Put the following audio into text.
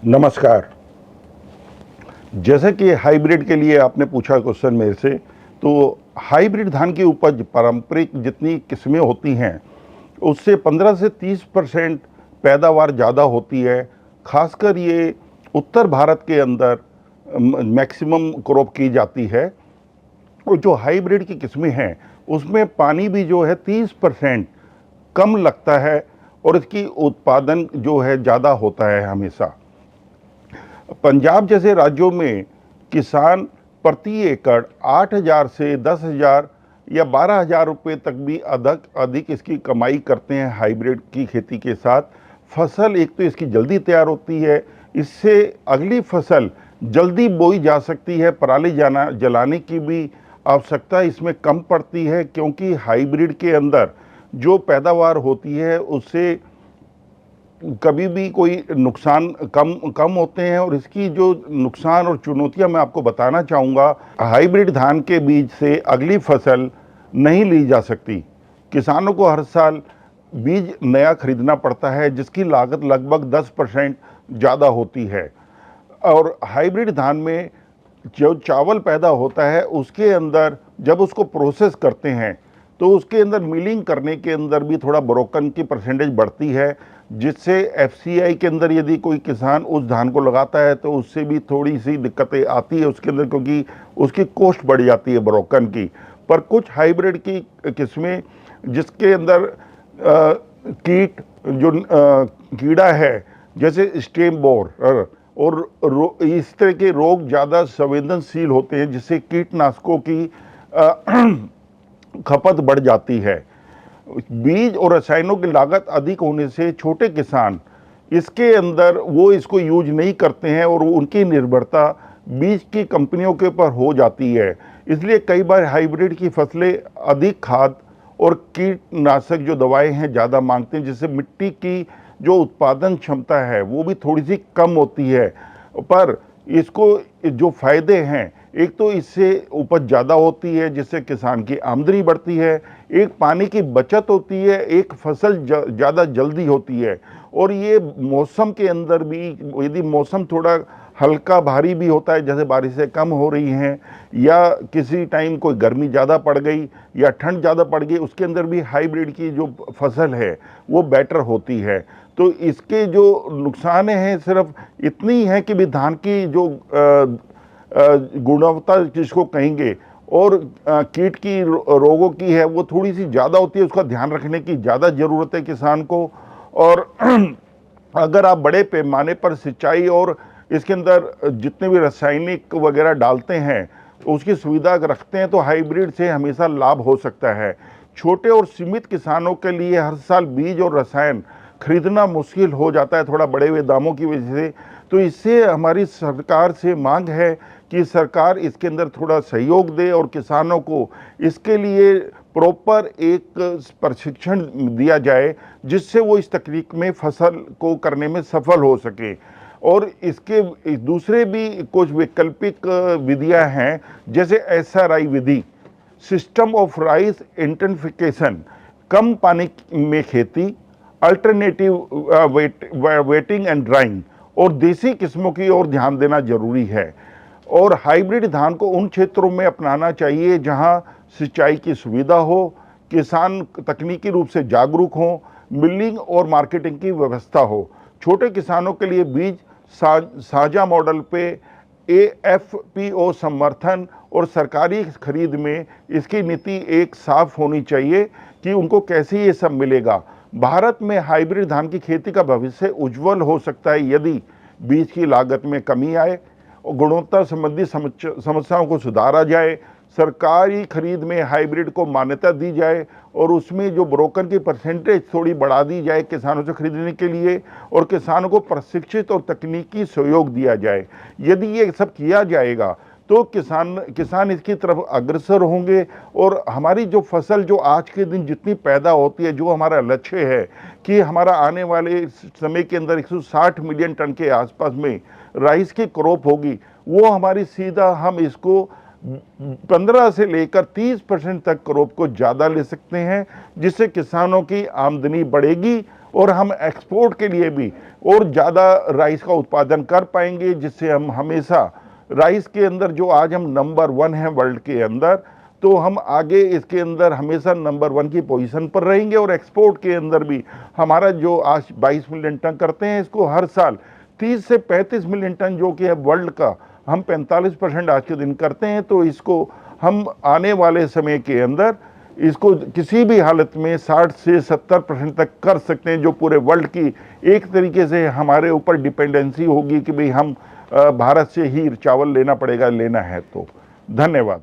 नमस्कार। जैसे कि हाइब्रिड के लिए आपने पूछा क्वेश्चन मेरे से, तो हाइब्रिड धान की उपज पारंपरिक जितनी किस्में होती हैं, उससे 15 से 30% पैदावार ज़्यादा होती है। खासकर ये उत्तर भारत के अंदर मैक्सिमम क्रॉप की जाती है। और जो हाइब्रिड की किस्में हैं, उसमें पानी भी जो है 30% कम लगता है और इसकी उत्पादन जो है ज़्यादा होता है हमेशा। पंजाब जैसे राज्यों में किसान प्रति एकड़ 8,000 से 10,000 या 12,000 रुपये तक भी अधिक अधिक इसकी कमाई करते हैं हाइब्रिड की खेती के साथ। फसल एक तो इसकी जल्दी तैयार होती है, इससे अगली फसल जल्दी बोई जा सकती है, पराली जलाने की भी आवश्यकता इसमें कम पड़ती है, क्योंकि हाइब्रिड के अंदर जो पैदावार होती है उससे कभी भी कोई नुकसान कम कम होते हैं। और इसकी जो नुकसान और चुनौतियां मैं आपको बताना चाहूँगा, हाइब्रिड धान के बीज से अगली फसल नहीं ली जा सकती। किसानों को हर साल बीज नया खरीदना पड़ता है, जिसकी लागत लगभग 10% ज़्यादा होती है। और हाइब्रिड धान में जो चावल पैदा होता है, उसके अंदर जब उसको प्रोसेस करते हैं तो उसके अंदर मिलिंग करने के अंदर भी थोड़ा ब्रोकन की परसेंटेज बढ़ती है, जिससे एफसीआई के अंदर यदि कोई किसान उस धान को लगाता है तो उससे भी थोड़ी सी दिक्कतें आती है उसके अंदर, क्योंकि उसकी कॉस्ट बढ़ जाती है ब्रोकन की। पर कुछ हाइब्रिड की किस्में जिसके अंदर कीट जो कीड़ा है, जैसे स्टेम बोर और इस तरह के रोग ज़्यादा संवेदनशील होते हैं, जिससे कीटनाशकों की खपत बढ़ जाती है। बीज और रसायनों की लागत अधिक होने से छोटे किसान इसके अंदर वो इसको यूज नहीं करते हैं और उनकी निर्भरता बीज की कंपनियों के ऊपर हो जाती है। इसलिए कई बार हाइब्रिड की फसलें अधिक खाद और कीटनाशक जो दवाएं हैं ज़्यादा मांगते हैं, जिससे मिट्टी की जो उत्पादन क्षमता है वो भी थोड़ी सी कम होती है। पर इसको जो फायदे हैं, एक तो इससे उपज ज़्यादा होती है, जिससे किसान की आमदनी बढ़ती है, एक पानी की बचत होती है, एक फसल ज़्यादा जल्दी होती है। और ये मौसम के अंदर भी, यदि मौसम थोड़ा हल्का भारी भी होता है, जैसे बारिशें कम हो रही हैं या किसी टाइम कोई गर्मी ज़्यादा पड़ गई या ठंड ज़्यादा पड़ गई, उसके अंदर भी हाइब्रिड की जो फसल है वो बेटर होती है। तो इसके जो नुकसान हैं सिर्फ इतनी है कि भी धान की जो गुणवत्ता जिसको कहेंगे और कीट की रोगों की है वो थोड़ी सी ज़्यादा होती है, उसका ध्यान रखने की ज़्यादा ज़रूरत है किसान को। और अगर आप बड़े पैमाने पर सिंचाई और इसके अंदर जितने भी रासायनिक वगैरह डालते हैं उसकी सुविधा रखते हैं, तो हाइब्रिड से हमेशा लाभ हो सकता है। छोटे और सीमित किसानों के लिए हर साल बीज और रसायन खरीदना मुश्किल हो जाता है, थोड़ा बढ़े हुए दामों की वजह से। तो इससे हमारी सरकार से मांग है कि सरकार इसके अंदर थोड़ा सहयोग दे और किसानों को इसके लिए प्रॉपर एक प्रशिक्षण दिया जाए, जिससे वो इस तकनीक में फसल को करने में सफल हो सके। और इसके दूसरे भी कुछ वैकल्पिक विधियां हैं, जैसे एसआरआई विधि, सिस्टम ऑफ राइस इंटेंसिफिकेशन, कम पानी में खेती, अल्टरनेटिव वेटिंग एंड ड्राइंग, और देसी किस्मों की ओर ध्यान देना जरूरी है। और हाइब्रिड धान को उन क्षेत्रों में अपनाना चाहिए जहां सिंचाई की सुविधा हो, किसान तकनीकी रूप से जागरूक हो, मिलिंग और मार्केटिंग की व्यवस्था हो। छोटे किसानों के लिए बीज साझा मॉडल पे एएफपीओ समर्थन और सरकारी खरीद में इसकी नीति एक साफ होनी चाहिए कि उनको कैसे ये सब मिलेगा। भारत में हाइब्रिड धान की खेती का भविष्य उज्जवल हो सकता है यदि बीज की लागत में कमी आए और गुणवत्ता संबंधी समस्याओं को सुधारा जाए, सरकारी खरीद में हाइब्रिड को मान्यता दी जाए और उसमें जो ब्रोकर की परसेंटेज थोड़ी बढ़ा दी जाए किसानों से खरीदने के लिए, और किसानों को प्रशिक्षित और तकनीकी सहयोग दिया जाए। यदि ये सब किया जाएगा तो किसान इसकी तरफ अग्रसर होंगे और हमारी जो फसल जो आज के दिन जितनी पैदा होती है, जो हमारा लक्ष्य है कि हमारा आने वाले समय के अंदर 160 मिलियन टन के आसपास में राइस की क्रॉप होगी, वो हमारी सीधा हम इसको 15 से लेकर 30% तक क्रॉप को ज़्यादा ले सकते हैं, जिससे किसानों की आमदनी बढ़ेगी और हम एक्सपोर्ट के लिए भी और ज़्यादा राइस का उत्पादन कर पाएंगे, जिससे हम हमेशा राइस के अंदर जो आज हम नंबर 1 हैं वर्ल्ड के अंदर, तो हम आगे इसके अंदर हमेशा नंबर 1 की पोजीशन पर रहेंगे। और एक्सपोर्ट के अंदर भी हमारा जो आज 22 मिलियन टन करते हैं, इसको हर साल 30 से 35 मिलियन टन जो कि है वर्ल्ड का, हम 45% आज के दिन करते हैं। तो इसको हम आने वाले समय के अंदर इसको किसी भी हालत में 60 से 70% तक कर सकते हैं, जो पूरे वर्ल्ड की एक तरीके से हमारे ऊपर डिपेंडेंसी होगी कि भाई हम भारत से ही चावल लेना पड़ेगा, लेना है तो। धन्यवाद।